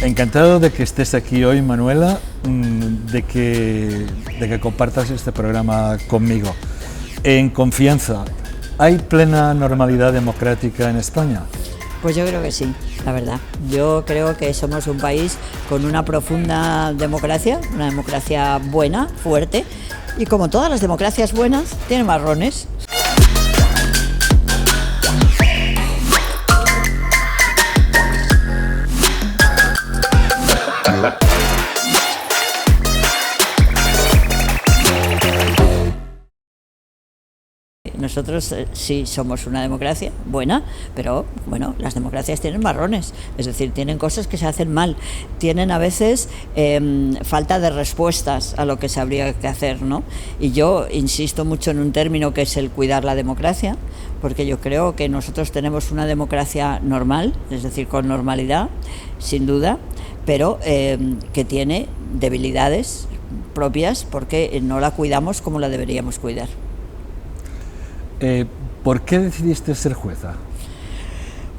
Encantado de que estés aquí hoy, Manuela, de que compartas este programa conmigo. En confianza, ¿hay plena normalidad democrática en España? Pues yo creo que sí, la verdad. Yo creo que somos un país con una profunda democracia, una democracia buena, fuerte, y como todas las democracias buenas, tienen marrones. Nosotros sí somos una democracia buena, pero bueno, las democracias tienen marrones, es decir, tienen cosas que se hacen mal, tienen a veces falta de respuestas a lo que se habría que hacer, ¿no? Y yo insisto mucho en un término que es el cuidar la democracia, porque yo creo que nosotros tenemos una democracia normal, es decir, con normalidad, sin duda, pero que tiene debilidades propias porque no la cuidamos como la deberíamos cuidar. ¿Por qué decidiste ser jueza?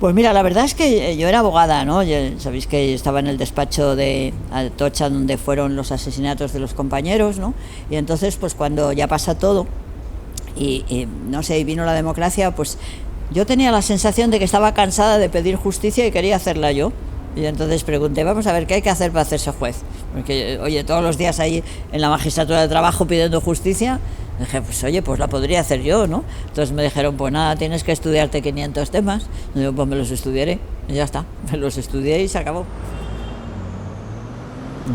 Pues mira, la verdad es que yo era abogada, ¿no? Sabéis que estaba en el despacho de Atocha, donde fueron los asesinatos de los compañeros, ¿no? Y entonces, pues cuando ya pasa todo y no sé, y vino la democracia, pues yo tenía la sensación de que estaba cansada de pedir justicia y quería hacerla yo. Y entonces pregunté, vamos a ver, ¿qué hay que hacer para hacerse juez? Porque, oye, todos los días ahí en la magistratura de trabajo pidiendo justicia, dije, pues oye, pues la podría hacer yo, ¿no? Entonces me dijeron, pues nada, tienes que estudiarte 500 temas. Y yo, pues me los estudiaré, y ya está, me los estudié y se acabó.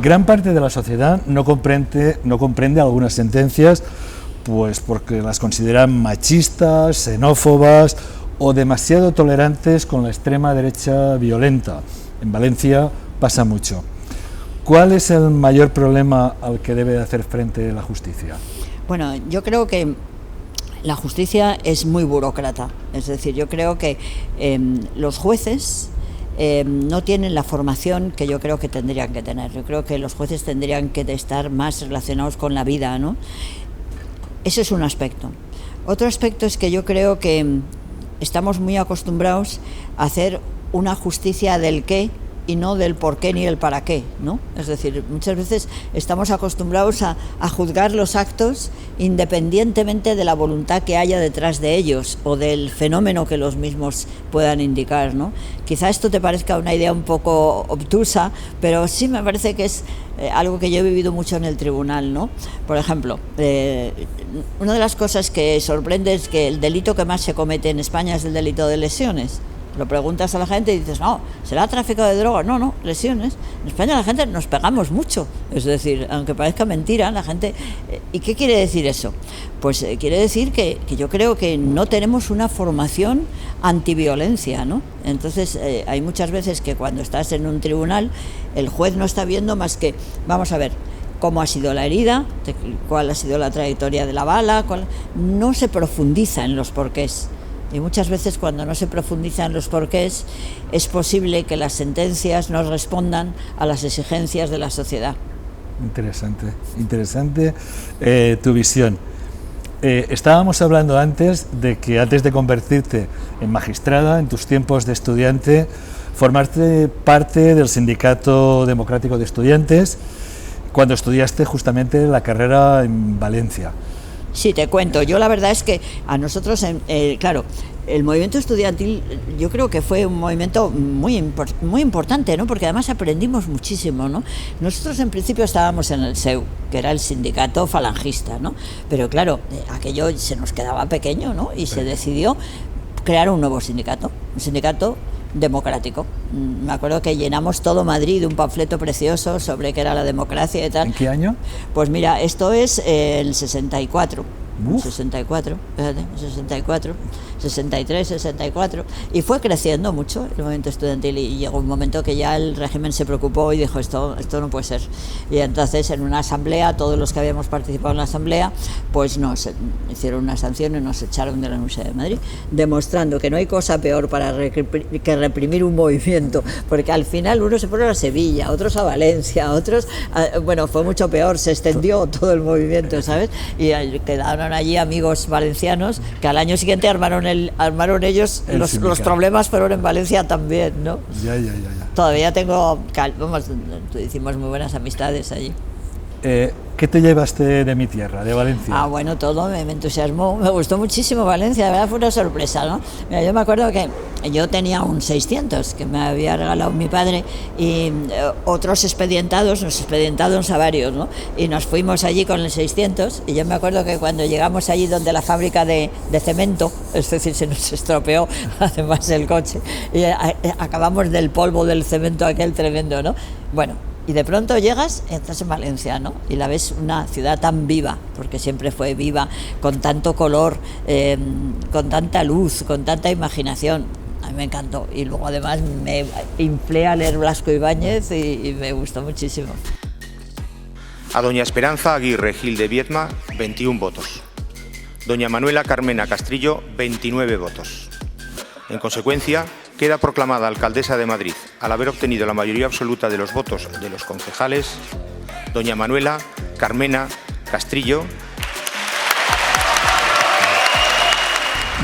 Gran parte de la sociedad no comprende algunas sentencias, pues porque las consideran machistas, xenófobas o demasiado tolerantes con la extrema derecha violenta. En Valencia pasa mucho. ¿Cuál es el mayor problema al que debe hacer frente la justicia? Bueno, yo creo que la justicia es muy burócrata. Es decir, yo creo que los jueces no tienen la formación que yo creo que tendrían que tener. Yo creo que los jueces tendrían que estar más relacionados con la vida, ¿no? Ese es un aspecto. Otro aspecto es que yo creo que estamos muy acostumbrados a hacer una justicia del qué y no del por qué ni el para qué, ¿no? Es decir, muchas veces estamos acostumbrados a juzgar los actos independientemente de la voluntad que haya detrás de ellos o del fenómeno que los mismos puedan indicar, ¿no? Quizá esto te parezca una idea un poco obtusa, pero sí me parece que es algo que yo he vivido mucho en el tribunal, ¿no? Por ejemplo, una de las cosas que sorprende es que el delito que más se comete en España es el delito de lesiones. Lo preguntas a la gente y dices, no, ¿será tráfico de drogas? No, lesiones. En España la gente nos pegamos mucho. Es decir, aunque parezca mentira, la gente... ¿Y qué quiere decir eso? Pues quiere decir que yo creo que no tenemos una formación antiviolencia, ¿no? Entonces, hay muchas veces que cuando estás en un tribunal, el juez no está viendo más que, vamos a ver, cómo ha sido la herida, cuál ha sido la trayectoria de la bala, no se profundiza en los porqués. Y muchas veces cuando no se profundiza en los porqués es posible que las sentencias no respondan a las exigencias de la sociedad. Interesante tu visión. Estábamos hablando antes de que antes de convertirte en magistrada, en tus tiempos de estudiante, formaste parte del Sindicato Democrático de Estudiantes cuando estudiaste justamente la carrera en Valencia. Sí, te cuento. Yo la verdad es que a nosotros, claro, el movimiento estudiantil yo creo que fue un movimiento muy importante, ¿no? Porque además aprendimos muchísimo, ¿no? Nosotros en principio estábamos en el SEU, que era el sindicato falangista, ¿no? Pero claro, aquello se nos quedaba pequeño, ¿no? Y se decidió crear un nuevo sindicato, un sindicato democrático. Me acuerdo que llenamos todo Madrid de un panfleto precioso sobre qué era la democracia y tal. ¿En qué año? Pues mira, esto es el 64. 64, fíjate, 64, 63, 64, y fue creciendo mucho el movimiento estudiantil y llegó un momento que ya el régimen se preocupó y dijo esto no puede ser, y entonces en una asamblea, todos los que habíamos participado en la asamblea, pues nos hicieron una sanción y nos echaron de la Universidad de Madrid, demostrando que no hay cosa peor que reprimir un movimiento, porque al final unos se fueron a Sevilla, otros a Valencia, otros, bueno, fue mucho peor, se extendió todo el movimiento, ¿sabes? Y quedaron armaron allí amigos valencianos, que al año siguiente armaron ellos, los problemas fueron en Valencia también, ¿no? Ya. Todavía tengo, vamos, hicimos muy buenas amistades allí. ¿Qué te llevaste de mi tierra, de Valencia? Bueno, todo, me entusiasmó, me gustó muchísimo Valencia, de verdad fue una sorpresa, ¿no? Mira, yo me acuerdo que yo tenía un 600 que me había regalado mi padre y otros expedientados, nos expedientaron varios, ¿no? Y nos fuimos allí con el 600 y yo me acuerdo que cuando llegamos allí donde la fábrica de cemento, es decir, se nos estropeó además el coche y acabamos del polvo del cemento aquel tremendo, ¿no? Bueno, y de pronto llegas, estás en Valencia, ¿no? Y la ves una ciudad tan viva, porque siempre fue viva, con tanto color, con tanta luz, con tanta imaginación. A mí me encantó. Y luego además me inflé a leer Blasco Ibáñez y me gustó muchísimo. A doña Esperanza Aguirre Gil de Viedma, 21 votos. Doña Manuela Carmena Castrillo, 29 votos. En consecuencia, queda proclamada alcaldesa de Madrid, al haber obtenido la mayoría absoluta de los votos de los concejales, doña Manuela Carmena Castrillo.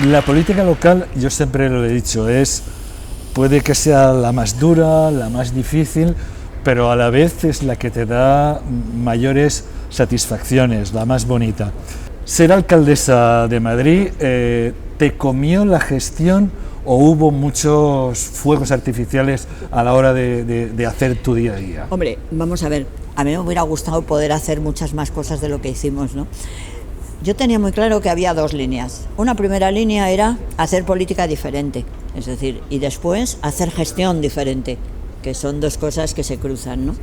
La política local, yo siempre lo he dicho, puede que sea la más dura, la más difícil, pero a la vez es la que te da mayores satisfacciones, la más bonita. Ser alcaldesa de Madrid, ¿te comió la gestión o hubo muchos fuegos artificiales a la hora de hacer tu día a día? Hombre, vamos a ver, a mí me hubiera gustado poder hacer muchas más cosas de lo que hicimos, ¿no? Yo tenía muy claro que había dos líneas. Una primera línea era hacer política diferente, es decir, y después hacer gestión diferente, que son dos cosas que se cruzan, ¿no?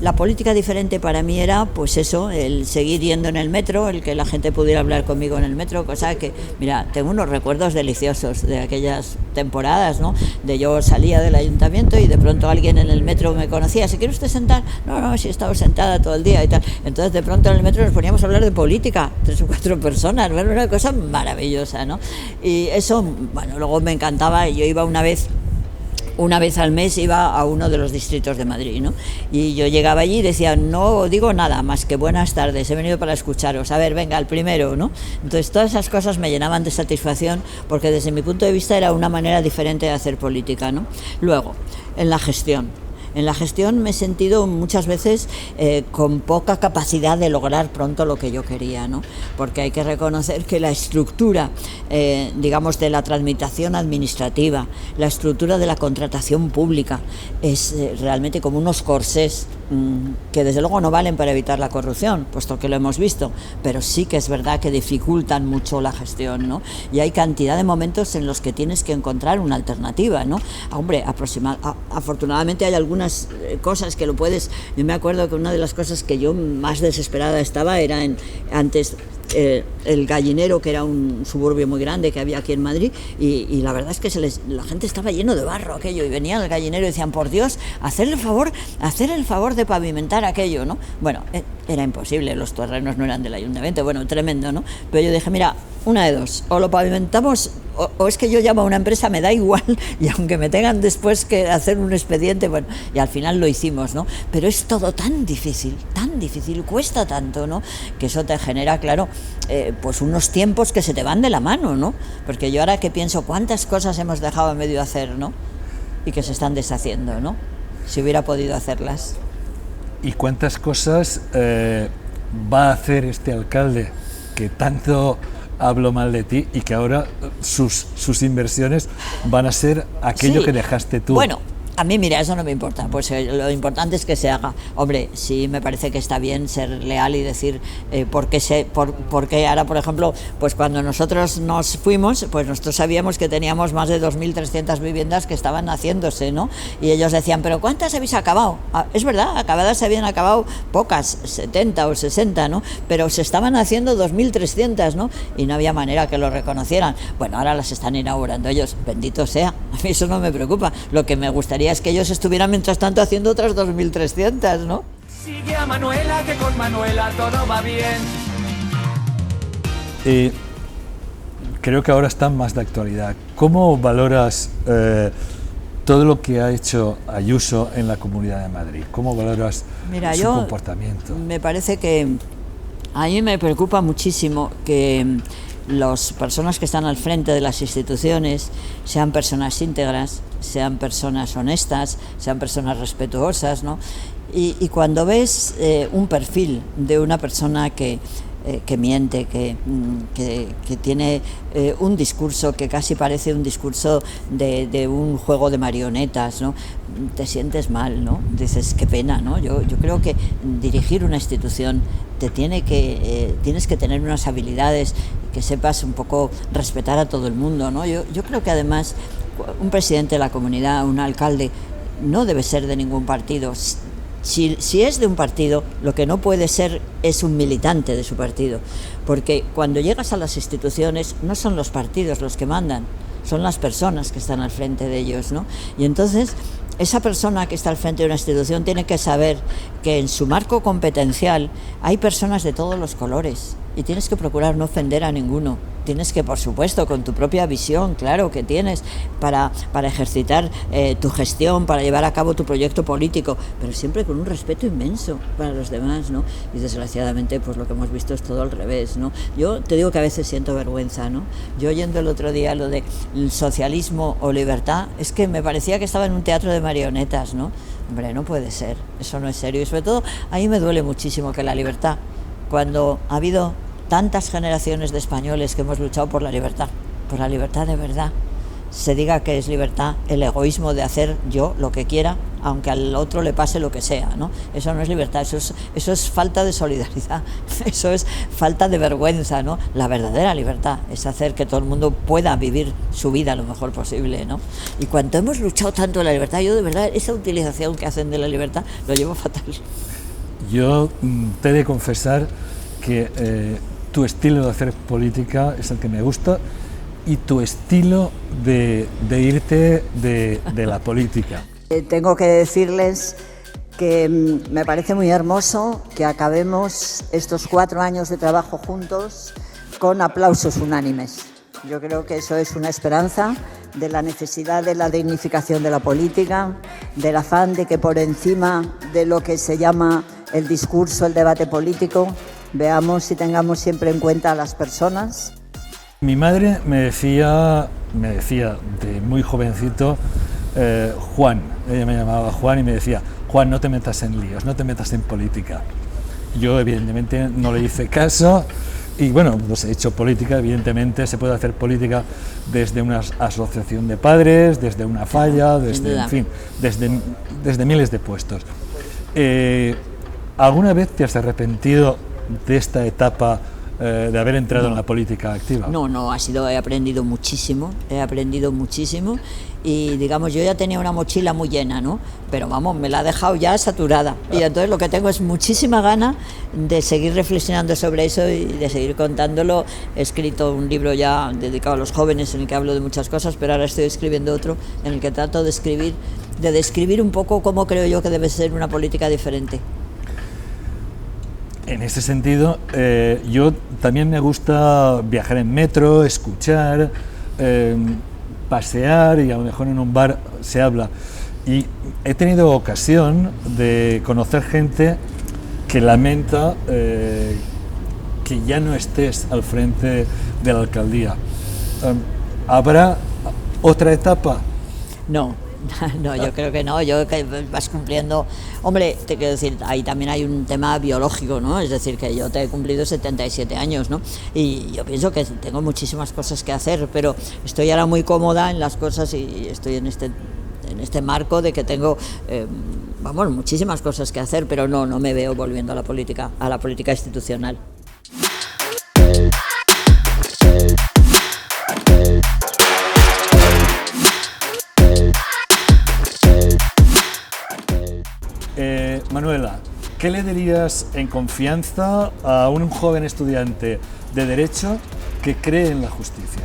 La política diferente para mí era, pues eso, el seguir yendo en el metro, el que la gente pudiera hablar conmigo en el metro, cosa que, mira, tengo unos recuerdos deliciosos de aquellas temporadas, ¿no? De yo salía del ayuntamiento y de pronto alguien en el metro me conocía, ¿se quiere usted sentar? No, si he estado sentada todo el día y tal. Entonces de pronto en el metro nos poníamos a hablar de política, 3 o 4 personas, era una cosa maravillosa, ¿no? Y eso, bueno, luego me encantaba y yo iba una vez al mes iba a uno de los distritos de Madrid, ¿no? Y yo llegaba allí y decía, no digo nada más que buenas tardes, he venido para escucharos, a ver, venga, el primero, ¿no? Entonces todas esas cosas me llenaban de satisfacción porque desde mi punto de vista era una manera diferente de hacer política, ¿no? Luego, en la gestión me he sentido muchas veces con poca capacidad de lograr pronto lo que yo quería, ¿no? Porque hay que reconocer que la estructura, digamos, de la tramitación administrativa, la estructura de la contratación pública, es realmente como unos corsés que desde luego no valen para evitar la corrupción, puesto que lo hemos visto, pero sí que es verdad que dificultan mucho la gestión, ¿no? Y hay cantidad de momentos en los que tienes que encontrar una alternativa, ¿no? Hombre, afortunadamente hay algunas cosas que lo puedes. Yo me acuerdo que una de las cosas que yo más desesperada estaba era antes el Gallinero, que era un suburbio muy grande que había aquí en Madrid, y la verdad es que la gente estaba lleno de barro aquello, y venían al Gallinero y decían, por Dios, hacer el favor de pavimentar aquello, ¿no? Bueno, era imposible, los terrenos no eran del ayuntamiento, bueno, tremendo, ¿no? Pero yo dije, mira, una de dos, o lo pavimentamos o es que yo llamo a una empresa, me da igual, y aunque me tengan después que hacer un expediente, bueno, y al final lo hicimos, ¿no? Pero es todo tan difícil, cuesta tanto, ¿no? Que eso te genera, claro, pues unos tiempos que se te van de la mano, ¿no? Porque yo ahora que pienso cuántas cosas hemos dejado a medio hacer, ¿no? Y que se están deshaciendo, ¿no? Si hubiera podido hacerlas. ¿Y cuántas cosas va a hacer este alcalde que tanto hablo mal de ti y que ahora sus inversiones van a ser aquello que dejaste tú? Bueno, a mí, mira, eso no me importa, pues lo importante es que se haga. Hombre, sí me parece que está bien ser leal y decir porque ahora, por ejemplo, pues cuando nosotros nos fuimos, pues nosotros sabíamos que teníamos más de 2.300 viviendas que estaban haciéndose, ¿no? Y ellos decían, ¿pero cuántas habéis acabado? Es verdad, acabadas se habían acabado pocas, 70 o 60, ¿no? Pero se estaban haciendo 2.300, ¿no? Y no había manera que lo reconocieran. Bueno, ahora las están inaugurando ellos, bendito sea, a mí eso no me preocupa. Lo que me gustaría es que ellos estuvieran mientras tanto haciendo otras 2.300, ¿no? Sigue a Manuela, que con Manuela todo va bien. Creo que ahora están más de actualidad. ¿Cómo valoras todo lo que ha hecho Ayuso en la Comunidad de Madrid? ¿Cómo valoras su comportamiento? Me parece que A mí me preocupa muchísimo que las personas que están al frente de las instituciones sean personas íntegras, sean personas honestas, sean personas respetuosas, ¿no? Y cuando ves un perfil de una persona que miente, que tiene un discurso que casi parece un discurso de un juego de marionetas, ¿no? Te sientes mal, ¿no? Dices, qué pena, ¿no? Yo creo que dirigir una institución tienes que tener unas habilidades, que sepas un poco respetar a todo el mundo, ¿no? Yo creo que además un presidente de la comunidad, un alcalde, no debe ser de ningún partido. Si es de un partido, lo que no puede ser es un militante de su partido, porque cuando llegas a las instituciones no son los partidos los que mandan, son las personas que están al frente de ellos, ¿no? Y entonces esa persona que está al frente de una institución tiene que saber que en su marco competencial hay personas de todos los colores y tienes que procurar no ofender a ninguno. Tienes que, por supuesto, con tu propia visión, claro, que tienes para ejercitar tu gestión, para llevar a cabo tu proyecto político, pero siempre con un respeto inmenso para los demás, ¿no? Y desgraciadamente, pues lo que hemos visto es todo al revés, ¿no? Yo te digo que a veces siento vergüenza, ¿no? Yo oyendo el otro día lo de socialismo o libertad, es que me parecía que estaba en un teatro de marionetas, ¿no? Hombre, no puede ser, eso no es serio. Y sobre todo, a mí me duele muchísimo que la libertad, cuando ha habido tantas generaciones de españoles que hemos luchado por la libertad de verdad, se diga que es libertad el egoísmo de hacer yo lo que quiera, aunque al otro le pase lo que sea, ¿no? Eso no es libertad, eso es falta de solidaridad, eso es falta de vergüenza, ¿no? La verdadera libertad es hacer que todo el mundo pueda vivir su vida lo mejor posible, ¿no? Y cuando hemos luchado tanto en la libertad, yo de verdad, esa utilización que hacen de la libertad, lo llevo fatal. Yo te he de confesar que tu estilo de hacer política es el que me gusta, y tu estilo de irte de la política. Tengo que decirles que me parece muy hermoso que acabemos estos 4 años de trabajo juntos con aplausos unánimes. Yo creo que eso es una esperanza de la necesidad de la dignificación de la política, del afán de que por encima de lo que se llama el discurso, el debate político, veamos y tengamos siempre en cuenta a las personas. Mi madre me decía de muy jovencito, Juan, ella me llamaba Juan y me decía, Juan, no te metas en líos, no te metas en política. Yo evidentemente no le hice caso y bueno, pues he hecho política, evidentemente se puede hacer política desde una asociación de padres, desde una falla, desde, en fin, desde miles de puestos. ¿Alguna vez te has arrepentido de esta etapa de haber entrado en la política activa? No, he aprendido muchísimo y digamos, yo ya tenía una mochila muy llena, ¿no? Pero vamos, me la ha dejado ya saturada y entonces lo que tengo es muchísima gana de seguir reflexionando sobre eso y de seguir contándolo. He escrito un libro ya dedicado a los jóvenes en el que hablo de muchas cosas, pero ahora estoy escribiendo otro en el que trato de describir un poco cómo creo yo que debe ser una política diferente. En ese sentido, yo también me gusta viajar en metro, escuchar, pasear, y a lo mejor en un bar se habla. Y he tenido ocasión de conocer gente que lamenta que ya no estés al frente de la alcaldía. ¿Habrá otra etapa? No, yo creo que no, yo que vas cumpliendo, hombre, te quiero decir, ahí también hay un tema biológico, ¿no? Es decir, que yo te he cumplido 77 años, ¿no? Y yo pienso que tengo muchísimas cosas que hacer, pero estoy ahora muy cómoda en las cosas y estoy en este marco de que tengo, muchísimas cosas que hacer, pero no me veo volviendo a la política institucional. Manuela, ¿qué le dirías en confianza a un joven estudiante de Derecho que cree en la justicia?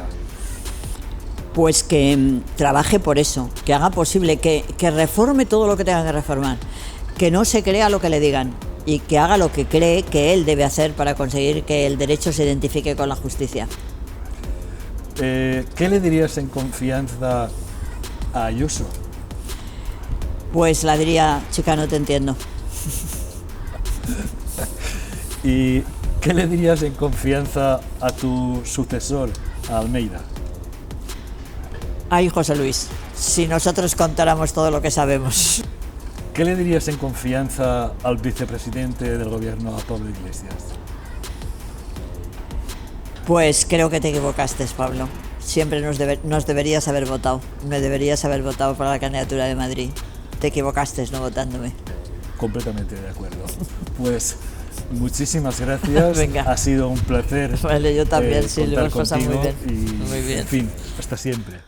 Pues que trabaje por eso, que haga posible, que reforme todo lo que tenga que reformar, que no se crea lo que le digan y que haga lo que cree que él debe hacer para conseguir que el derecho se identifique con la justicia. ¿Qué le dirías en confianza a Ayuso? Pues la diría, chica, no te entiendo. ¿Y ¿Qué le dirías en confianza a tu sucesor, a Almeida? Ay, José Luis, si nosotros contáramos todo lo que sabemos. ¿Qué le dirías en confianza al vicepresidente del gobierno, a Pablo Iglesias? Pues creo que te equivocaste, Pablo. Siempre nos deberías haber votado. Me deberías haber votado para la candidatura de Madrid. Te equivocaste no votándome. Completamente de acuerdo. Pues muchísimas gracias. Venga. Ha sido un placer. Vale, yo también, sí, lo contar hemos pasado muy contigo bien. Y, Muy bien. en fin, hasta siempre.